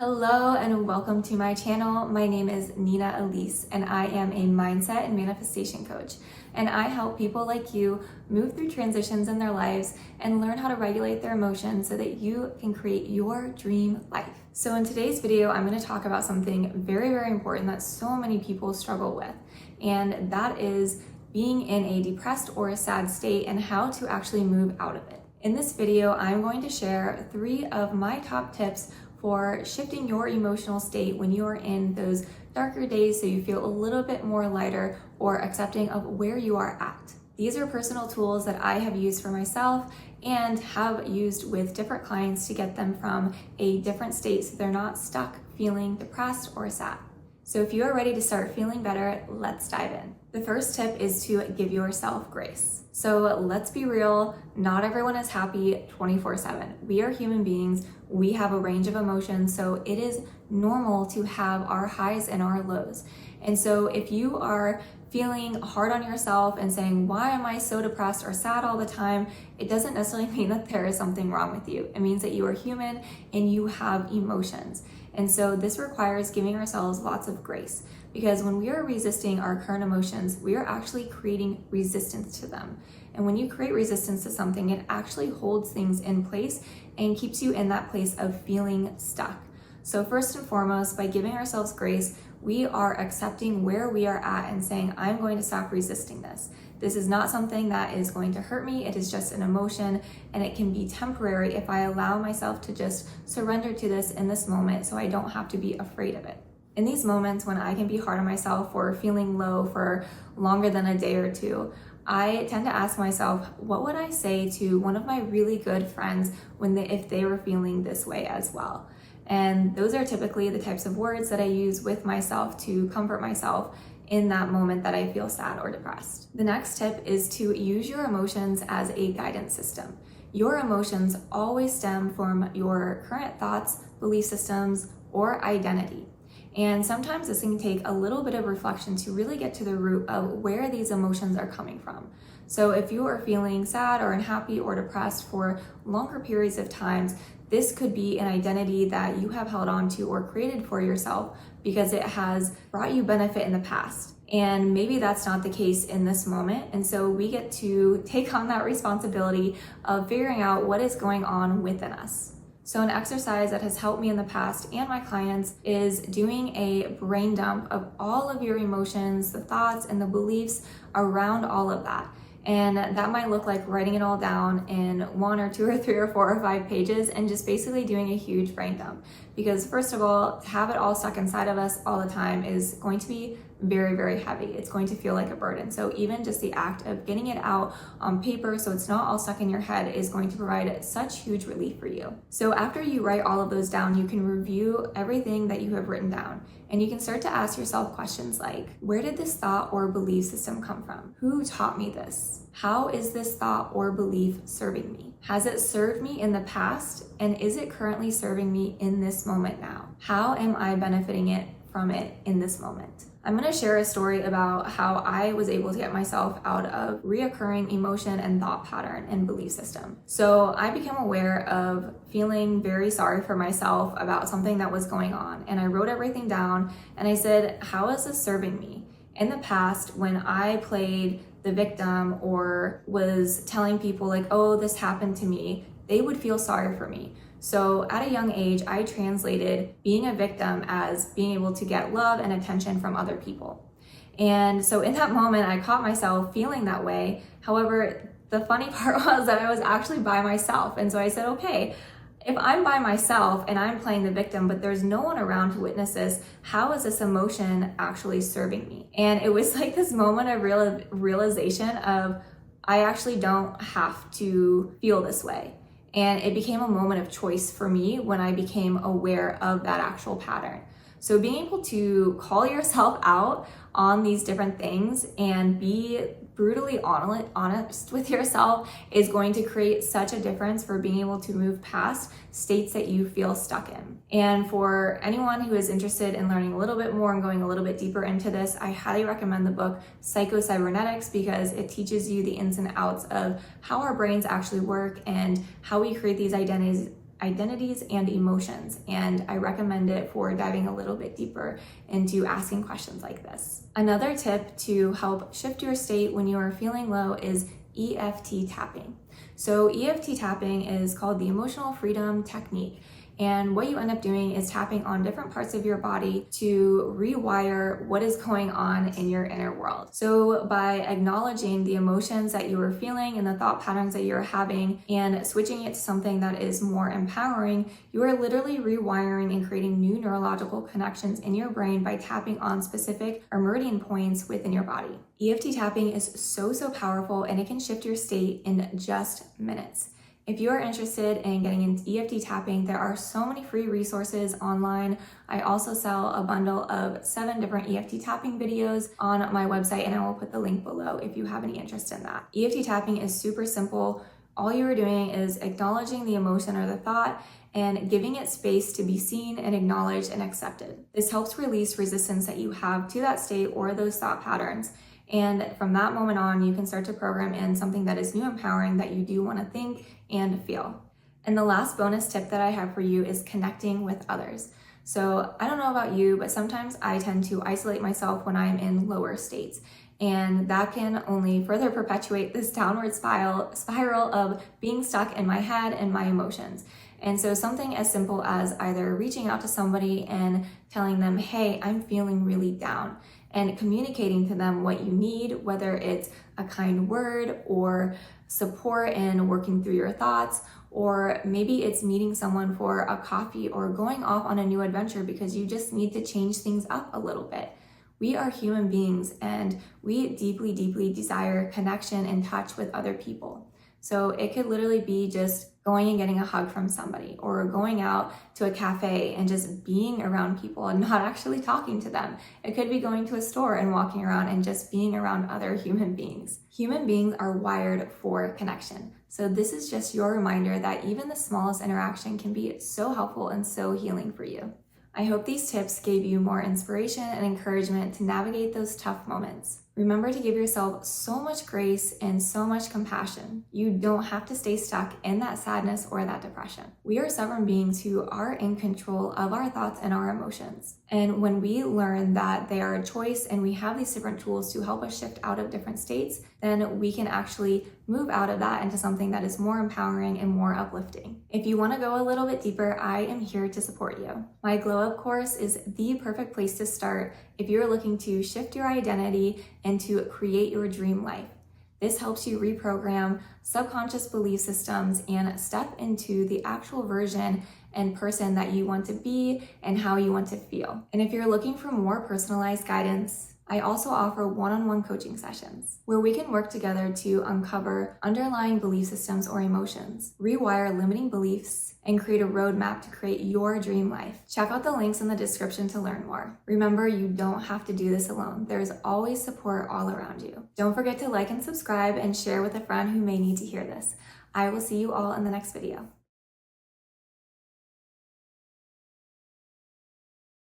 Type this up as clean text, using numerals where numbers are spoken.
Hello and welcome to my channel. My name is Nina Elise and I am a mindset and manifestation coach. And I help people like you move through transitions in their lives and learn how to regulate their emotions so that you can create your dream life. So in today's video, I'm going to talk about something very, very important that so many people struggle with. And that is being in a depressed or a sad state and how to actually move out of it. In this video, I'm going to share 3 of my top tips for shifting your emotional state when you are in those darker days so you feel a little bit more lighter or accepting of where you are at. These are personal tools that I have used for myself and have used with different clients to get them from a different state so they're not stuck feeling depressed or sad. So if you are ready to start feeling better, let's dive in. The first tip is to give yourself grace. So let's be real, not everyone is happy 24/7. We are human beings, we have a range of emotions, so it is normal to have our highs and our lows. And so if you are feeling hard on yourself and saying, why am I so depressed or sad all the time? It doesn't necessarily mean that there is something wrong with you. It means that you are human and you have emotions. And so this requires giving ourselves lots of grace, because when we are resisting our current emotions, we are actually creating resistance to them. And when you create resistance to something, it actually holds things in place and keeps you in that place of feeling stuck. So first and foremost, by giving ourselves grace, we are accepting where we are at and saying, I'm going to stop resisting this. This is not something that is going to hurt me. It is just an emotion, and it can be temporary if I allow myself to just surrender to this in this moment so I don't have to be afraid of it. In these moments when I can be hard on myself or feeling low for longer than a day or two, I tend to ask myself, what would I say to one of my really good friends if they were feeling this way as well? And those are typically the types of words that I use with myself to comfort myself in that moment that I feel sad or depressed. The next tip is to use your emotions as a guidance system. Your emotions always stem from your current thoughts, belief systems, or identity. And sometimes this can take a little bit of reflection to really get to the root of where these emotions are coming from. So if you are feeling sad or unhappy or depressed for longer periods of times, this could be an identity that you have held on to or created for yourself because it has brought you benefit in the past. And maybe that's not the case in this moment. And so we get to take on that responsibility of figuring out what is going on within us. So an exercise that has helped me in the past and my clients is doing a brain dump of all of your emotions, the thoughts, and the beliefs around all of that. And that might look like writing it all down in 1 or 2 or 3 or 4 or 5 pages and just basically doing a huge brain dump. Because first of all, to have it all stuck inside of us all the time is going to be very, very heavy. It's going to feel like a burden. So even just the act of getting it out on paper so it's not all stuck in your head is going to provide such huge relief for you. So after you write all of those down, you can review everything that you have written down. And you can start to ask yourself questions like, where did this thought or belief system come from? Who taught me this? How is this thought or belief serving me? Has it served me in the past? And is it currently serving me in this moment now? How am I benefiting from it in this moment? I'm going to share a story about how I was able to get myself out of reoccurring emotion and thought pattern and belief system. So I became aware of feeling very sorry for myself about something that was going on. And I wrote everything down and I said, how is this serving me? In the past, when I played the victim or was telling people like, oh, this happened to me, they would feel sorry for me. So at a young age, I translated being a victim as being able to get love and attention from other people. And so in that moment, I caught myself feeling that way. However, the funny part was that I was actually by myself. And so I said, okay, if I'm by myself and I'm playing the victim, but there's no one around to witness this, how is this emotion actually serving me? And it was like this moment of realization of, I actually don't have to feel this way. And it became a moment of choice for me when I became aware of that actual pattern. So being able to call yourself out on these different things and be brutally honest with yourself is going to create such a difference for being able to move past states that you feel stuck in. And for anyone who is interested in learning a little bit more and going a little bit deeper into this, I highly recommend the book Psycho-Cybernetics, because it teaches you the ins and outs of how our brains actually work and how we create these identities and emotions, and I recommend it for diving a little bit deeper into asking questions like this. Another tip to help shift your state when you are feeling low is EFT tapping. So EFT tapping is called the emotional freedom technique. And what you end up doing is tapping on different parts of your body to rewire what is going on in your inner world. So by acknowledging the emotions that you are feeling and the thought patterns that you're having and switching it to something that is more empowering, you are literally rewiring and creating new neurological connections in your brain by tapping on specific or meridian points within your body. EFT tapping is so powerful, and it can shift your state in just minutes. If you are interested in getting into EFT tapping, there are so many free resources online. I also sell a bundle of 7 different EFT tapping videos on my website, and I will put the link below if you have any interest in that. EFT tapping is super simple. All you are doing is acknowledging the emotion or the thought and giving it space to be seen and acknowledged and accepted. This helps release resistance that you have to that state or those thought patterns. And from that moment on, you can start to program in something that is new, empowering, that you do want to think and feel. And the last bonus tip that I have for you is connecting with others. So I don't know about you, but sometimes I tend to isolate myself when I'm in lower states. And that can only further perpetuate this downward spiral of being stuck in my head and my emotions. And so something as simple as either reaching out to somebody and telling them, hey, I'm feeling really down, and communicating to them what you need, whether it's a kind word or support in working through your thoughts, or maybe it's meeting someone for a coffee or going off on a new adventure because you just need to change things up a little bit. We are human beings, and we deeply desire connection and touch with other people. So it could literally be just going and getting a hug from somebody, or going out to a cafe and just being around people and not actually talking to them. It could be going to a store and walking around and just being around other human beings. Human beings are wired for connection. So this is just your reminder that even the smallest interaction can be so helpful and so healing for you. I hope these tips gave you more inspiration and encouragement to navigate those tough moments. Remember to give yourself so much grace and so much compassion. You don't have to stay stuck in that sadness or that depression. We are sovereign beings who are in control of our thoughts and our emotions. And when we learn that they are a choice and we have these different tools to help us shift out of different states, then we can actually move out of that into something that is more empowering and more uplifting. If you want to go a little bit deeper, I am here to support you. My Glow Up course is the perfect place to start if you're looking to shift your identity and to create your dream life. This helps you reprogram subconscious belief systems and step into the actual version and person that you want to be and how you want to feel. And if you're looking for more personalized guidance, I also offer one-on-one coaching sessions where we can work together to uncover underlying belief systems or emotions, rewire limiting beliefs, and create a roadmap to create your dream life. Check out the links in the description to learn more. Remember, you don't have to do this alone. There's always support all around you. Don't forget to like and subscribe and share with a friend who may need to hear this. I will see you all in the next video.